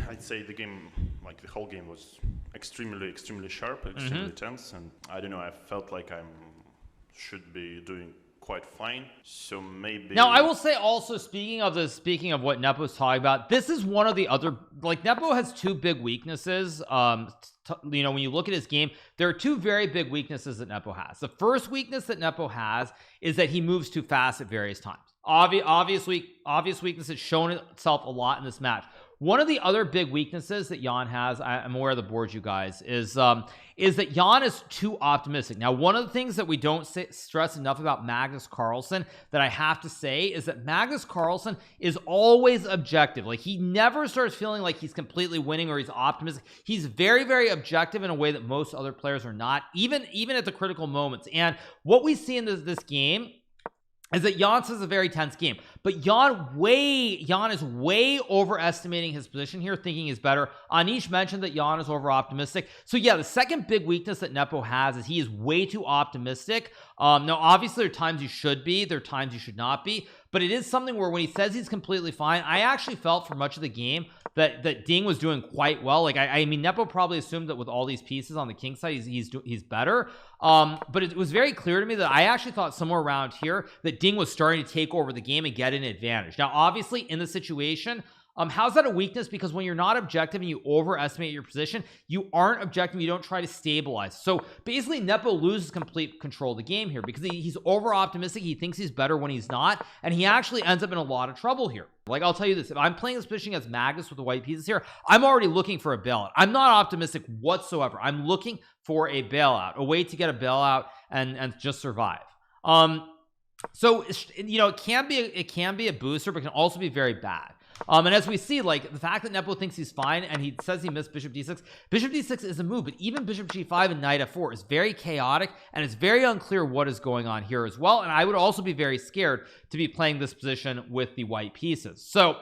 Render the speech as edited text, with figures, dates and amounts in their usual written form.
I'd say the game, like the whole game, was extremely sharp, extremely tense, and I don't know. I felt like I should be doing quite fine. So maybe. Now I will say also, speaking of what Nepo was talking about, this is one of the other, like, Nepo has two big weaknesses. You know, when you look at his game, there are two very big weaknesses that Nepo has. The first weakness that Nepo has is that he moves too fast at various times. Obvious weakness that's shown itself a lot in this match. One of the other big weaknesses that Jan has, I'm aware of the board, you guys, is that Jan is too optimistic. Now, one of the things that we don't stress enough about Magnus Carlsen that I have to say is that Magnus Carlsen is always objective. Like, he never starts feeling like he's completely winning or he's optimistic. He's very objective in a way that most other players are not, even at the critical moments. And what we see in this game is that Jan says a very tense game, but Jan is way overestimating his position here, thinking he's better. Anish mentioned that Jan is over optimistic. So yeah, the second big weakness that Nepo has is he is way too optimistic. Now obviously there are times you should be, there are times you should not be, but it is something where when he says he's completely fine, I actually felt for much of the game that Ding was doing quite well. Like, I mean, Nepo probably assumed that with all these pieces on the king side, he's better. But it was very clear to me that I actually thought somewhere around here that Ding was starting to take over the game and get an advantage. Now, obviously, in the situation, how's that a weakness? Because when you're not objective and you overestimate your position, you aren't objective, you don't try to stabilize. So basically, Nepo loses complete control of the game here because he's over optimistic. He thinks he's better when he's not, and he actually ends up in a lot of trouble here. Like, I'll tell you this, if I'm playing this position against Magnus with the white pieces here, I'm already looking for a bailout. I'm not optimistic whatsoever. I'm looking for a bailout, a way to get a bailout and just survive. So, you know, it can be a booster, but it can also be very bad. And as we see, like, the fact that Nepo thinks he's fine and he says he missed bishop d6 is a move, but even bishop g5 and knight f4 is very chaotic, and it's very unclear what is going on here as well. And I would also be very scared to be playing this position with the white pieces. So